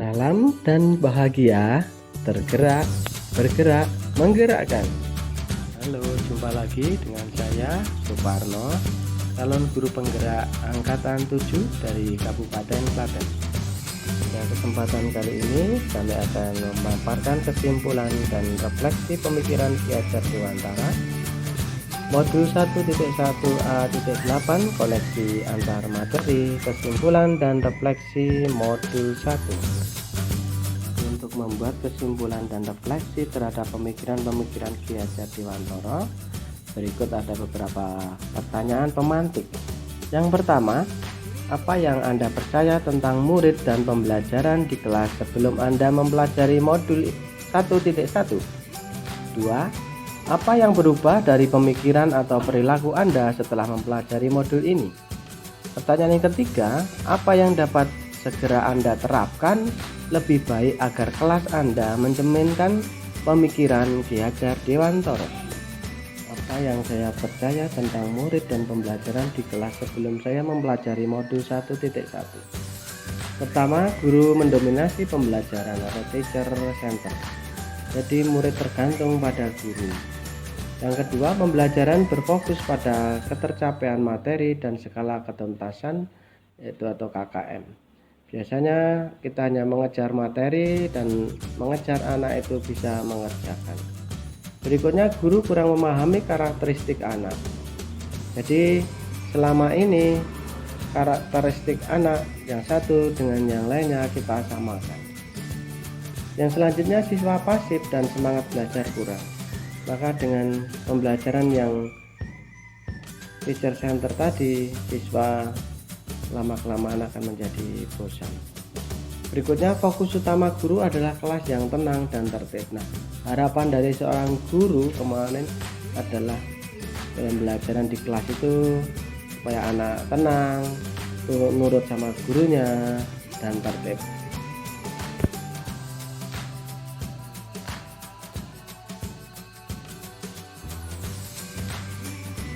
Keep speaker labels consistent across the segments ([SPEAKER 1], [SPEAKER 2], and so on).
[SPEAKER 1] Salam dan bahagia, tergerak, bergerak, menggerakkan. Halo, jumpa lagi dengan saya, Suparno, calon guru penggerak Angkatan 7 dari Kabupaten Klaten. Pada kesempatan kali ini, kami akan memaparkan kesimpulan dan refleksi pemikiran Ki Hajar Dewantara Modul 1.1a.8 Koneksi antar materi, kesimpulan dan refleksi Modul 1. Untuk membuat kesimpulan dan refleksi terhadap pemikiran-pemikiran Ki Hajar Dewantara, berikut ada beberapa pertanyaan pemantik. Yang pertama, apa yang Anda percaya tentang murid dan pembelajaran di kelas sebelum Anda mempelajari modul 1.1? 2. Apa yang berubah dari pemikiran atau perilaku Anda setelah mempelajari modul ini? Pertanyaan yang ketiga, apa yang dapat segera Anda terapkan lebih baik agar kelas Anda mencerminkan pemikiran Ki Hajar Dewantara? Apa yang saya percaya tentang murid dan pembelajaran di kelas sebelum saya mempelajari modul 1.1? Pertama, guru mendominasi pembelajaran atau teacher center. Jadi murid tergantung pada guru. Yang kedua, pembelajaran berfokus pada ketercapaian materi dan skala ketuntasan, yaitu atau KKM. Biasanya kita hanya mengejar materi dan mengejar anak itu bisa mengerjakan. Berikutnya, guru kurang memahami karakteristik anak. Jadi selama ini karakteristik anak yang satu dengan yang lainnya kita samakan. Yang selanjutnya, siswa pasif dan semangat belajar kurang. Maka dengan pembelajaran yang teacher center tadi, siswa lama-kelamaan akan menjadi bosan. Berikutnya, fokus utama guru adalah kelas yang tenang dan tertib. Nah, harapan dari seorang guru kemarin adalah pembelajaran di kelas itu supaya anak tenang, nurut sama gurunya, dan tertib.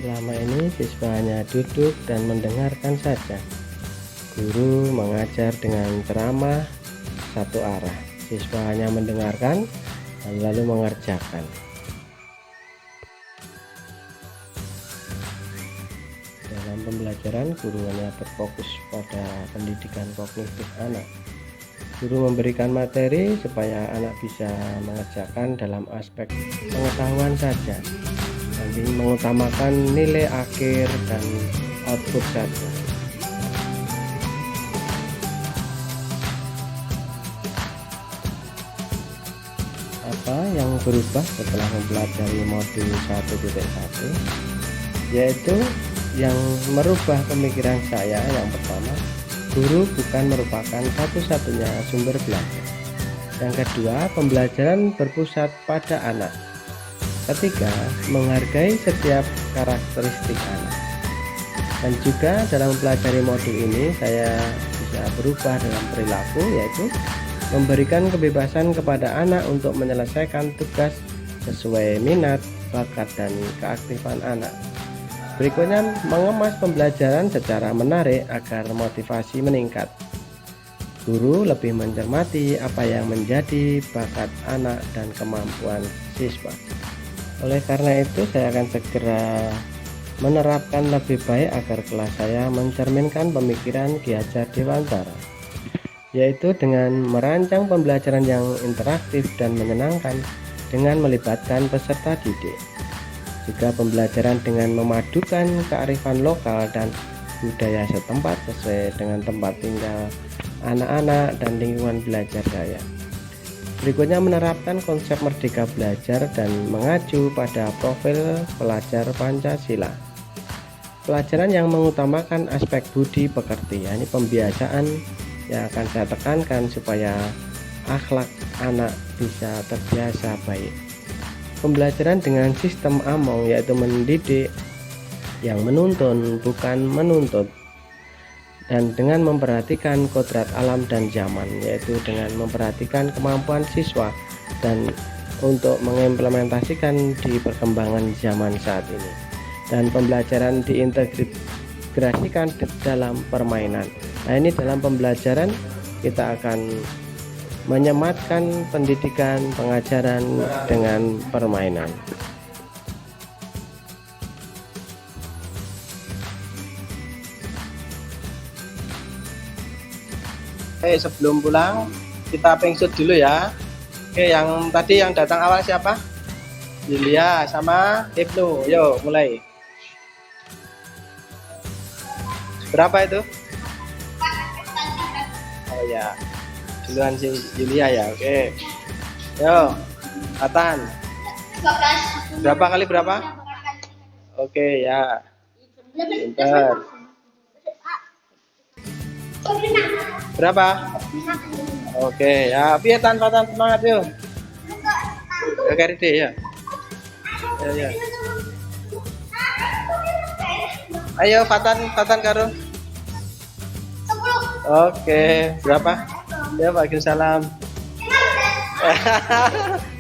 [SPEAKER 1] Selama ini siswa hanya duduk dan mendengarkan saja. Guru mengajar dengan ceramah satu arah. Siswa hanya mendengarkan lalu mengerjakan. Dalam pembelajaran, guru hanya berfokus pada pendidikan kognitif anak. Guru memberikan materi supaya anak bisa mengerjakan dalam aspek pengetahuan saja. Nanti mengutamakan nilai akhir dan output saja. Apa yang berubah setelah mempelajari modul 1.1? Yaitu yang merubah pemikiran saya, yang pertama, guru bukan merupakan satu-satunya sumber belajar. Yang kedua, pembelajaran berpusat pada anak. Ketiga, menghargai setiap karakteristik anak. Dan juga dalam mempelajari modul ini saya bisa berubah dalam perilaku, yaitu memberikan kebebasan kepada anak untuk menyelesaikan tugas sesuai minat, bakat, dan keaktifan anak. Berikutnya, mengemas pembelajaran secara menarik agar motivasi meningkat. Guru lebih mencermati apa yang menjadi bakat anak dan kemampuan siswa. Oleh karena itu, saya akan segera menerapkan lebih baik agar kelas saya mencerminkan pemikiran Ki Hajar Dewantara, yaitu dengan merancang pembelajaran yang interaktif dan menyenangkan dengan melibatkan peserta didik. Juga pembelajaran dengan memadukan kearifan lokal dan budaya setempat sesuai dengan tempat tinggal anak-anak dan lingkungan belajar saya. Berikutnya, menerapkan konsep merdeka belajar dan mengacu pada profil pelajar Pancasila. Pelajaran yang mengutamakan aspek budi pekerti, yakni pembiasaan yang akan saya tekankan supaya akhlak anak bisa terbiasa baik. Pembelajaran dengan sistem Among, yaitu mendidik yang menuntun bukan menuntut, dan dengan memperhatikan kodrat alam dan zaman, yaitu dengan memperhatikan kemampuan siswa dan untuk mengimplementasikan di perkembangan zaman saat ini. Dan pembelajaran diintegrasikan dalam permainan. Nah, ini dalam pembelajaran kita akan menyematkan pendidikan pengajaran dengan permainan.
[SPEAKER 2] Oke, sebelum pulang kita pengsut dulu ya. Oke, yang tadi yang datang awal siapa? Yulia sama Ibnu. Yo, mulai. Berapa itu? Oh ya, duluan si Yulia ya. Oke. Yo, Atan. Berapa kali berapa? Oke ya. Pintar. Berapa? Oke ya, piye Tan, Tan, semangat yuk. Ya kari deh ya. Ya. Ayo Fatan karo. 10. Oke, berapa? Ya, Waalaikumsalam.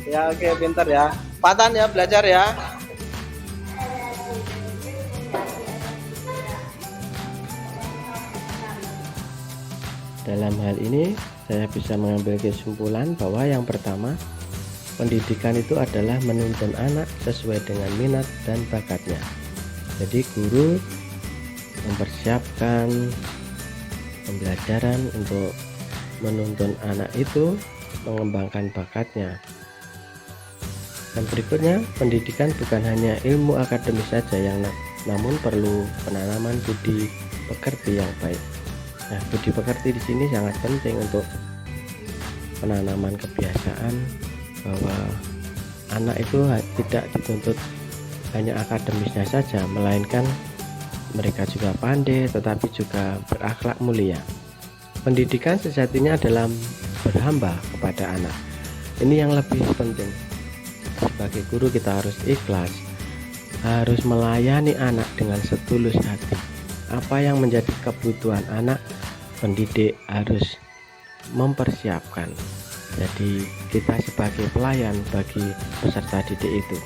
[SPEAKER 2] Ya oke, pintar ya. Fatan ya, belajar ya.
[SPEAKER 1] Dalam hal ini saya bisa mengambil kesimpulan bahwa yang pertama, pendidikan itu adalah menuntun anak sesuai dengan minat dan bakatnya. Jadi guru mempersiapkan pembelajaran untuk menuntun anak itu mengembangkan bakatnya. Dan berikutnya, pendidikan bukan hanya ilmu akademis saja namun perlu penanaman budi pekerti yang baik. Nah, budi pekerti di sini sangat penting untuk penanaman kebiasaan bahwa anak itu tidak dituntut hanya akademisnya saja, melainkan mereka juga pandai tetapi juga berakhlak mulia. Pendidikan sejatinya adalah berhamba kepada anak. Ini yang lebih penting. Sebagai guru kita harus ikhlas, harus melayani anak dengan setulus hati. Apa yang menjadi kebutuhan anak, pendidik harus mempersiapkan. Jadi kita sebagai pelayan bagi peserta didik itu.